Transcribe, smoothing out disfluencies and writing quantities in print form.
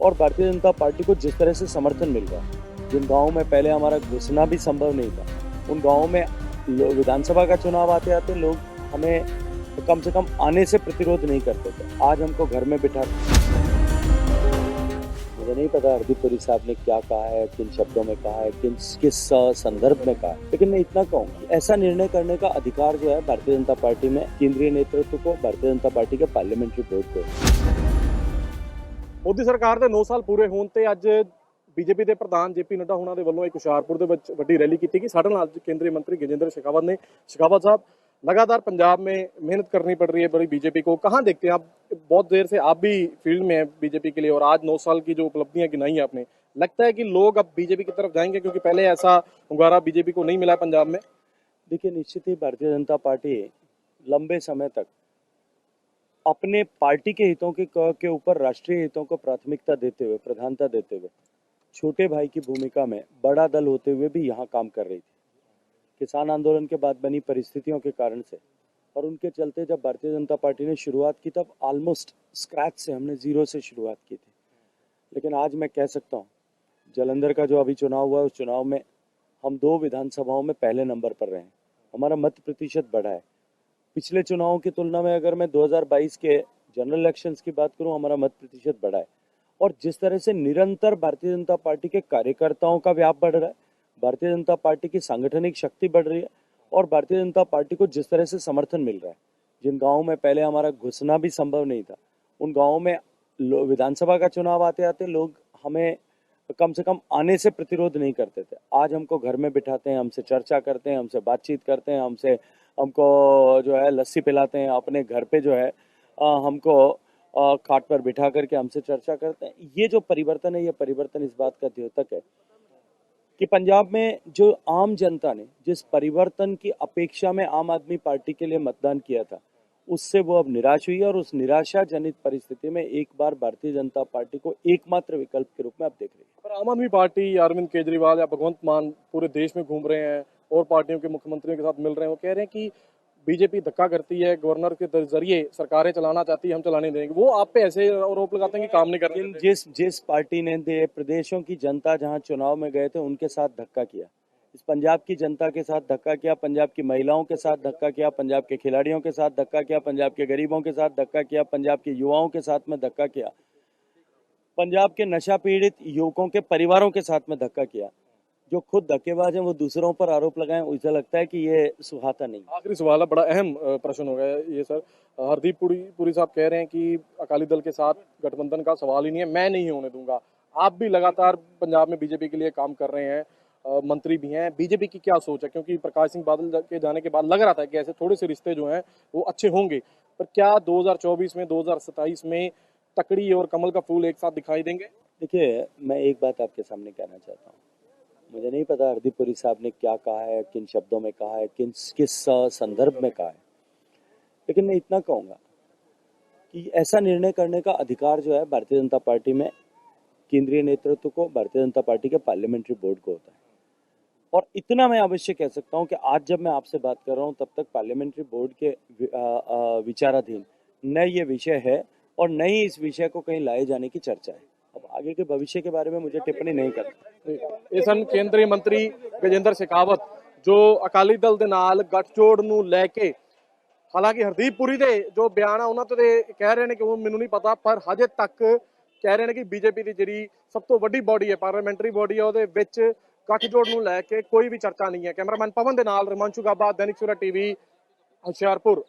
और भारतीय जनता पार्टी को जिस तरह से समर्थन मिल रहा है, जिन गाँव में पहले हमारा घुसना भी संभव नहीं था, उन गाँव में विधानसभा का चुनाव आते आते लोग हमें कम से कम आने से प्रतिरोध नहीं करते थे। आज हमको घर में बिठा, मुझे नहीं पता हरदीप पुरी साहब ने क्या कहा है, किन शब्दों में कहा है, किस संदर्भ में कहा है, लेकिन मैं इतना कहूँगा, ऐसा निर्णय करने का अधिकार जो है भारतीय जनता पार्टी में केंद्रीय नेतृत्व को, भारतीय जनता पार्टी के पार्लियामेंट्री बोर्ड को। मोदी सरकार ਦੇ 9 ਸਾਲ ਪੂਰੇ ਹੋਣ ਤੇ ਅੱਜ ਬੀਜੇਪੀ ਦੇ ਪ੍ਰਧਾਨ ਜੇਪੀ ਨੱਡਾ ਹੋਣਾ ਦੇ ਵੱਲੋਂ ਇੱਕ ਹੁਸ਼ਿਆਰਪੁਰ ਦੇ ਵਿੱਚ ਵੱਡੀ ਰੈਲੀ ਕੀਤੀ गई। ਸਾਡੇ ਨਾਲ ਅੱਜ ਕੇਂਦਰੀ ਮੰਤਰੀ गजेंद्र शेखावत ने। शेखावत साहब, लगातार पंजाब में मेहनत करनी पड़ रही है बड़ी बीजेपी को, कहाँ देखते हैं आप? बहुत देर से आप भी फील्ड में हैं बीजेपी के लिए और आज 9 साल की जो उपलब्धियां गिनाई है आपने, लगता है कि लोग अब बीजेपी की तरफ जाएंगे क्योंकि पहले ऐसा हुंगारा बीजेपी को नहीं मिला पंजाब में? देखिए, निश्चित ही भारतीय जनता पार्टी लंबे समय तक अपने पार्टी के हितों के ऊपर राष्ट्रीय हितों को प्राथमिकता देते हुए, प्रधानता देते हुए, छोटे भाई की भूमिका में बड़ा दल होते हुए भी यहाँ काम कर रही थी। किसान आंदोलन के बाद बनी परिस्थितियों के कारण से और उनके चलते जब भारतीय जनता पार्टी ने शुरुआत की तब ऑलमोस्ट स्क्रैच से, हमने जीरो से शुरुआत की थी। लेकिन आज मैं कह सकता हूँ, जालंधर का जो अभी चुनाव हुआ, उस चुनाव में हम 2 विधानसभाओं में पहले नंबर पर रहे हैं। हमारा मत प्रतिशत बढ़ा है। पिछले चुनावों की तुलना में अगर मैं 2022 के जनरल इलेक्शंस की बात करूं, हमारा मत प्रतिशत बढ़ा है। और जिस तरह से निरंतर भारतीय जनता पार्टी के कार्यकर्ताओं का व्याप बढ़ रहा है, भारतीय जनता पार्टी की सांगठनिक शक्ति बढ़ रही है और भारतीय जनता पार्टी को जिस तरह से समर्थन मिल रहा है, जिन गाँवों में पहले हमारा घुसना भी संभव नहीं था, उन गाँवों में विधानसभा का चुनाव आते आते लोग हमें कम से कम आने से प्रतिरोध नहीं करते थे। आज हमको घर में बिठाते हैं, हमसे चर्चा करते हैं, हमसे बातचीत करते हैं, हमको जो है लस्सी पिलाते हैं, अपने घर पे जो है हमको खाट पर बिठा करके हमसे चर्चा करते हैं। ये जो परिवर्तन है, ये परिवर्तन इस बात का द्योतक है कि पंजाब में जो आम जनता ने जिस परिवर्तन की अपेक्षा में आम आदमी पार्टी के लिए मतदान किया था, उससे वो अब निराश हुई है और उस निराशा जनित परिस्थिति में एक बार भारतीय जनता पार्टी को एकमात्र विकल्प के रूप में अब देख रही है। पर आम आदमी पार्टी, अरविंद केजरीवाल या भगवंत मान पूरे देश में घूम रहे हैं और पार्टियों के मुख्यमंत्रियों के साथ मिल रहे हैं, वो कह रहे हैं कि बीजेपी धक्का करती है, गवर्नर के जरिए सरकारें चलाना चाहती है, हम चलाने देंगे। वो आप पे ऐसे आरोप लगाते हैं कि काम नहीं कर रहे। जिस पार्टी ने प्रदेशों की जनता जहां चुनाव में गए थे उनके साथ धक्का किया, इस पंजाब की जनता के साथ धक्का किया, पंजाब की महिलाओं के साथ धक्का किया, पंजाब के खिलाड़ियों के साथ धक्का किया, पंजाब के गरीबों के साथ धक्का किया, पंजाब के युवाओं के साथ में धक्का किया, पंजाब के नशा पीड़ित युवकों के परिवारों के साथ में धक्का किया। जो खुद धक्केबाज हैं वो दूसरों पर आरोप लगाएं, उसे लगता है कि ये सुहाता नहीं। आखिरी सवाल है, बड़ा अहम प्रश्न हो गया ये सर। हरदीप पुरी साहब कह रहे हैं कि अकाली दल के साथ गठबंधन का सवाल ही नहीं है, मैं नहीं होने दूंगा। आप भी लगातार पंजाब में बीजेपी के लिए काम कर रहे हैं, मंत्री भी हैं, बीजेपी की क्या सोच है? क्योंकि प्रकाश सिंह बादल के जाने के बाद लग रहा था कि ऐसे थोड़े से रिश्ते जो हैं वो अच्छे होंगे, पर क्या 2024 में, 2027 में तकड़ी और कमल का फूल एक साथ दिखाई देंगे? देखिए, मैं एक बात आपके सामने कहना चाहता हूँ, मुझे नहीं पता हरदीप पुरी साहब ने क्या कहा है, किन शब्दों में कहा है, किस संदर्भ में कहा है, लेकिन मैं इतना कहूँगा कि ऐसा निर्णय करने का अधिकार जो है भारतीय जनता पार्टी में केंद्रीय नेतृत्व को, भारतीय जनता पार्टी के पार्लियामेंट्री बोर्ड को होता है। और इतना मैं अवश्य कह सकता हूँ कि आज जब मैं आपसे बात कर रहा हूँ, तब तक पार्लियामेंट्री बोर्ड के विचाराधीन न ये विषय है और न ही इस विषय को कहीं लाए जाने की चर्चा है। अब आगे के भविष्य के बारे में मुझे टिप्पणी नहीं करनी। ਇਹ ਸਨ ਕੇਂਦਰੀ ਮੰਤਰੀ गजेंद्र शेखावत जो ਅਕਾਲੀ ਦਲ ਦੇ ਨਾਲ ਗੱਠਜੋੜ ਨੂੰ ਲੈ ਕੇ, ਹਾਲਾਂਕਿ ਹਰਦੀਪ ਪੁਰੀ ਦੇ ਜੋ ਬਿਆਨ ਆ ਉਹਨਾਂ ਤੋਂ ਕਹਿ ਰਹੇ ਨੇ ਕਿ ਉਹ ਮੈਨੂੰ ਨਹੀਂ ਪਤਾ, ਪਰ ਹਜੇ ਤੱਕ ਕਹਿ ਰਹੇ ਨੇ ਕਿ ਬੀਜੇਪੀ ਦੀ ਜਿਹੜੀ ਸਭ ਤੋਂ ਵੱਡੀ ਬੋਡੀ ਹੈ, ਪਾਰਲੀਮੈਂਟਰੀ ਬੋਡੀ ਹੈ, ਉਹਦੇ ਵਿੱਚ ਗੱਠਜੋੜ ਨੂੰ ਲੈ ਕੇ ਕੋਈ ਵੀ ਚਰਚਾ ਨਹੀਂ ਹੈ। ਕੈਮਰਾਮੈਨ ਪਵਨ ਦੇ ਨਾਲ ਰਮਾਂਸ਼ੂ ਗਾਬਾ, दैनिक सवेरा टीवी, ਹੁਸ਼ਿਆਰਪੁਰ।